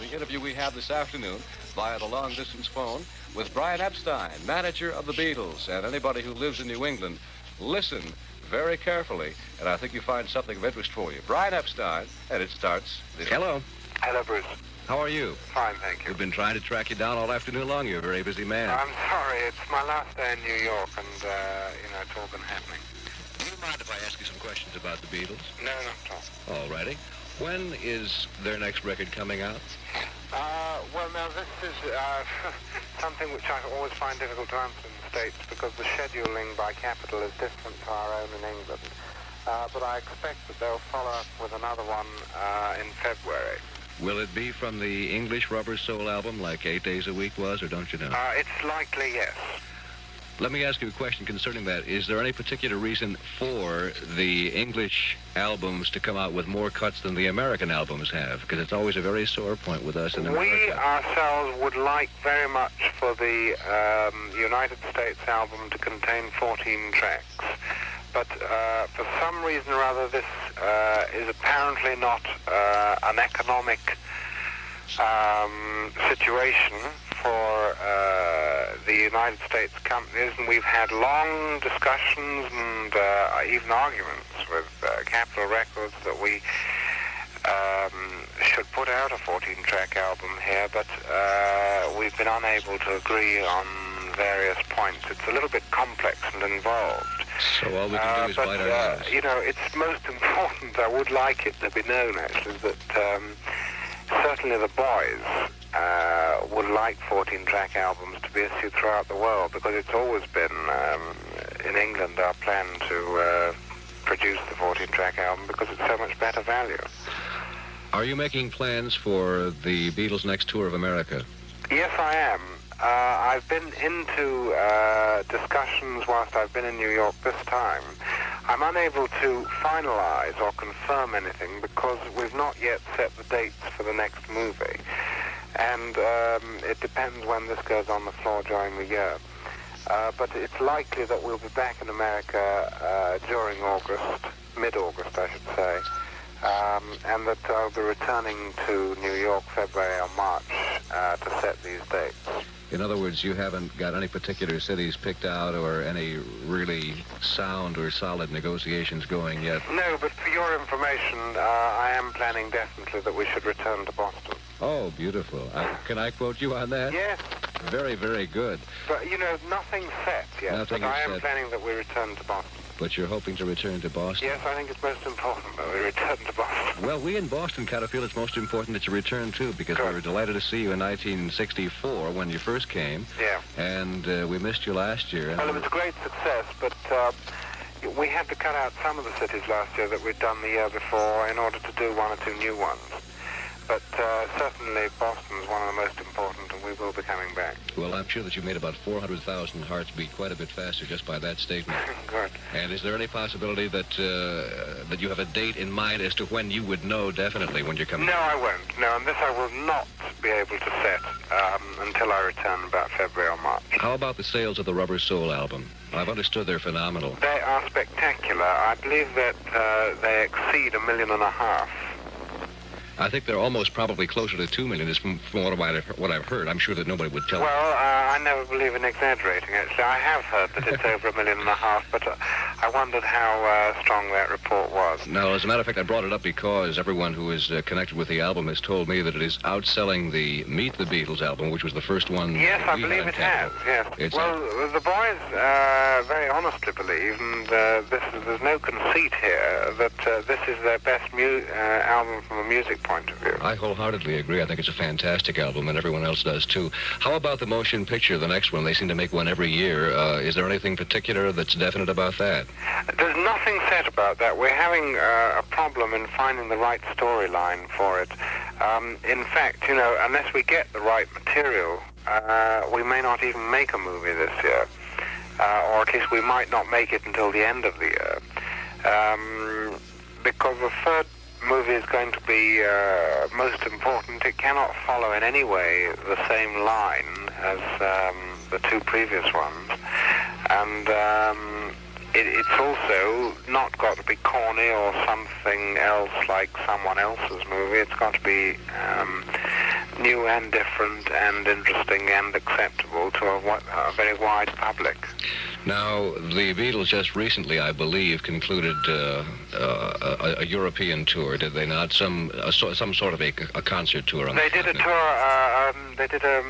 the interview we have this afternoon via the long-distance phone with Brian Epstein, manager of the Beatles. And anybody who lives in New England, listen very carefully, and I think you find something of interest for you. Brian Epstein, and it starts this. Hello. Hello, Bruce. How are you? Fine, thank you. We've been trying to track you down all afternoon long. You're a very busy man. I'm sorry. It's my last day in New York, and, it's all been happening. Do you mind if I ask you some questions about the Beatles? No, not at all. All righty. When is their next record coming out? Well, now, this is something which I always find difficult to answer in the States because the scheduling by Capitol is different to our own in England. But I expect that they'll follow up with another one in February. Will it be from the English Rubber Soul album like 8 Days a Week was, or don't you know? It's likely, yes. Let me ask you a question concerning that. Is there any particular reason for the English albums to come out with more cuts than the American albums have? Because it's always a very sore point with us in America. We ourselves would like very much for the United States album to contain 14 tracks. But for some reason or other, this is apparently not an economic situation for the United States companies, and we've had long discussions and even arguments with Capitol Records that we should put out a 14-track album here, but we've been unable to agree on various points. It's a little bit complex and involved. So all we can do is bite our nails. It's most important, I would like it to be known, actually, that certainly the boys would like 14-track albums to be issued throughout the world, because it's always been, in England, our plan to produce the 14-track album because it's so much better value. Are you making plans for the Beatles' next tour of America? Yes, I am. I've been into discussions whilst I've been in New York this time. I'm unable to finalize or confirm anything because we've not yet set the dates for the next movie. And it depends when this goes on the floor during the year. But it's likely that we'll be back in America during August, mid-August, I should say. And that I'll be returning to New York February or March to set these dates. In other words, you haven't got any particular cities picked out or any really sound or solid negotiations going yet? No, but for your information, I am planning definitely that we should return to Boston. Oh, beautiful. Can I quote you on that? Yes. Very, very good. But, nothing's set yet. Nothing but I am set. planning that we return to Boston. But you're hoping to return to Boston? Yes, I think it's most important that we return to Boston. Well, we in Boston kind of feel it's most important that you return, too, because we were delighted to see you in 1964 when you first came. Yeah. And we missed you last year. Well, it was a great success, but we had to cut out some of the cities last year that we'd done the year before in order to do one or two new ones. But certainly Boston's one of the most important, and we will be coming back. Well, I'm sure that you made about 400,000 hearts beat quite a bit faster just by that statement. Good. And is there any possibility that that you have a date in mind as to when you would know definitely when you're coming No, back? I won't. No, and this I will not be able to set until I return about February or March. How about the sales of the Rubber Soul album? I've understood they're phenomenal. They are spectacular. I believe that they exceed 1.5 million. I think they're almost probably closer to 2 million, is from what I've heard. I'm sure that nobody would tell me. Well, I never believe in exaggerating, actually. I have heard that it's over 1.5 million, but I wondered how strong that report was. No, as a matter of fact, I brought it up because everyone who is connected with the album has told me that it is outselling the Meet the Beatles album, which was the first one. Yes, I believe it has, yes. The boys very honestly believe, and there's no conceit here, that this is their best album from a music point of view. I wholeheartedly agree. I think it's a fantastic album, and everyone else does, too. How about the motion picture, the next one? They seem to make one every year. Is there anything particular that's definite about that? There's nothing said about that. We're having a problem in finding the right storyline for it. In fact, unless we get the right material, we may not even make a movie this year. Or at least we might not make it until the end of the year. Because the third movie is going to be most important. It cannot follow in any way the same line as the two previous ones. And it's also not got to be corny or something else like someone else's movie. It's got to be new and different and interesting and acceptable to a very wide public. Now, the Beatles just recently, I believe, concluded a European tour, did they not? Some sort of a concert tour. They did a tour. They did a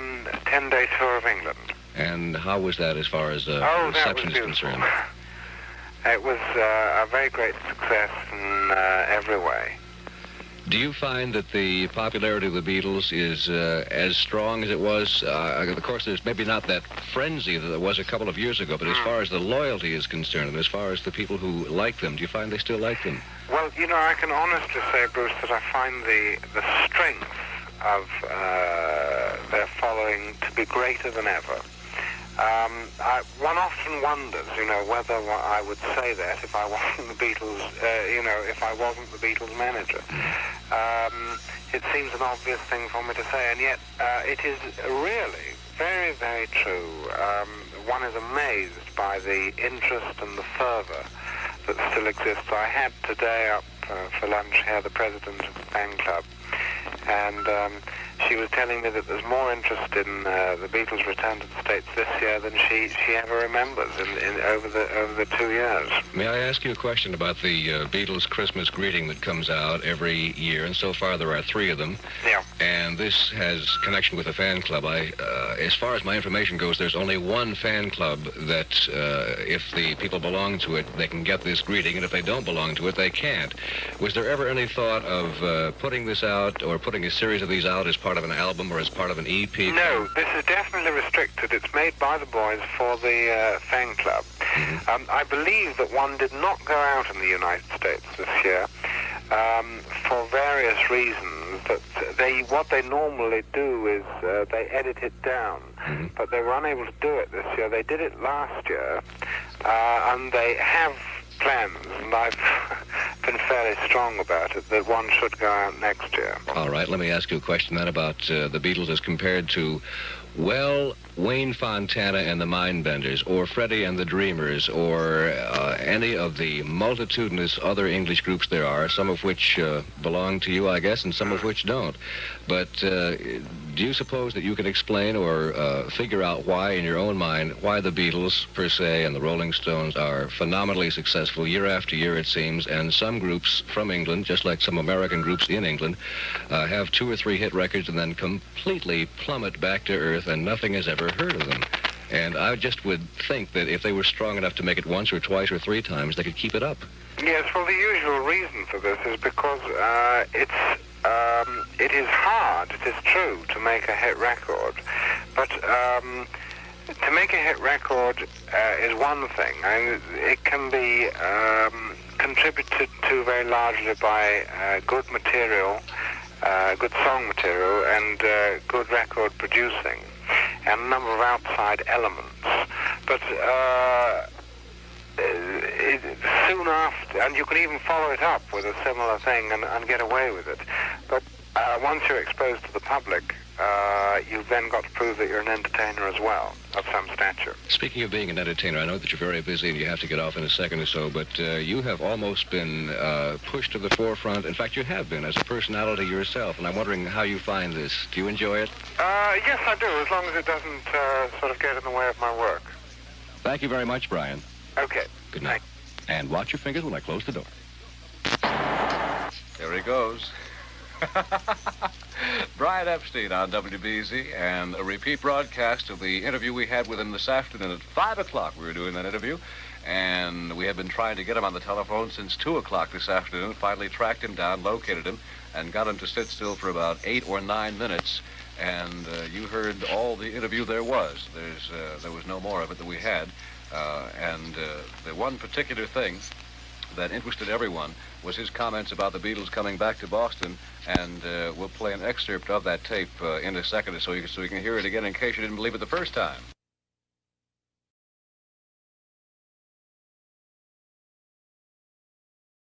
10-day tour of England. And how was that as far as reception is concerned? It was a very great success in every way. Do you find that the popularity of the Beatles is as strong as it was? Of course, there's maybe not that frenzy that there was a couple of years ago, but as far as the loyalty is concerned, and as far as the people who like them, do you find they still like them? Well, you know, I can honestly say, Bruce, that I find the strength of their following to be greater than ever. One often wonders, you know, whether I would say that if I wasn't the Beatles, if I wasn't the Beatles manager. It seems an obvious thing for me to say, and yet it is really very, very true. One is amazed by the interest and the fervor that still exists. I had today up for lunch here the president of the fan club, and she was telling me that there's more interest in the Beatles' return to the States this year than she ever remembers over the 2 years. May I ask you a question about the Beatles' Christmas greeting that comes out every year, and so far there are 3 of them. Yeah. And this has connection with the fan club. As far as my information goes, there's only one fan club that if the people belong to it, they can get this greeting, and if they don't belong to it, they can't. Was there ever any thought of putting this out, or putting a series of these out as part of an album or as part of an EP? No, this is definitely restricted. It's made by the boys for the fan club. Mm-hmm. I believe that one did not go out in the United States this year for various reasons. That what they normally do is they edit it down, mm-hmm. but they were unable to do it this year. They did it last year, and they have plans, and I've been fairly strong about it, that one should go out next year. All right, let me ask you a question then about the Beatles as compared to, well, Wayne Fontana and the Mindbenders, or Freddie and the Dreamers, or any of the multitudinous other English groups there are, some of which belong to you, I guess, and some of which don't. But do you suppose that you can explain or figure out why, in your own mind, why the Beatles, per se, and the Rolling Stones are phenomenally successful year after year, it seems, and some groups from England, just like some American groups in England, have 2 or 3 hit records and then completely plummet back to earth, and nothing has ever heard of them? And I just would think that if they were strong enough to make it once or twice or 3 times, they could keep it up. Yes, well, the usual reason for this is because it is hard, it is true, to make a hit record, but to make a hit record is one thing. I mean, it can be contributed to very largely by good material, good song material, and good record producing, and a number of outside elements. But soon after, and you can even follow it up with a similar thing and get away with it. But once you're exposed to the public, you've then got to prove that you're an entertainer as well, of some stature. Speaking of being an entertainer, I know that you're very busy and you have to get off in a second or so, but you have almost been pushed to the forefront. In fact, you have been as a personality yourself, and I'm wondering how you find this. Do you enjoy it? Yes, I do, as long as it doesn't sort of get in the way of my work. Thank you very much, Brian. Okay. Good night. And watch your fingers when I close the door. There he goes. Brian Epstein on WBZ, and a repeat broadcast of the interview we had with him this afternoon at 5 o'clock. We were doing that interview, and we had been trying to get him on the telephone since 2 o'clock this afternoon. Finally tracked him down, located him, and got him to sit still for about 8 or 9 minutes. And you heard all the interview there was. There was no more of it that we had. And the one particular thing that interested everyone was his comments about the Beatles coming back to Boston, and we'll play an excerpt of that tape in a second so you can hear it again in case you didn't believe it the first time.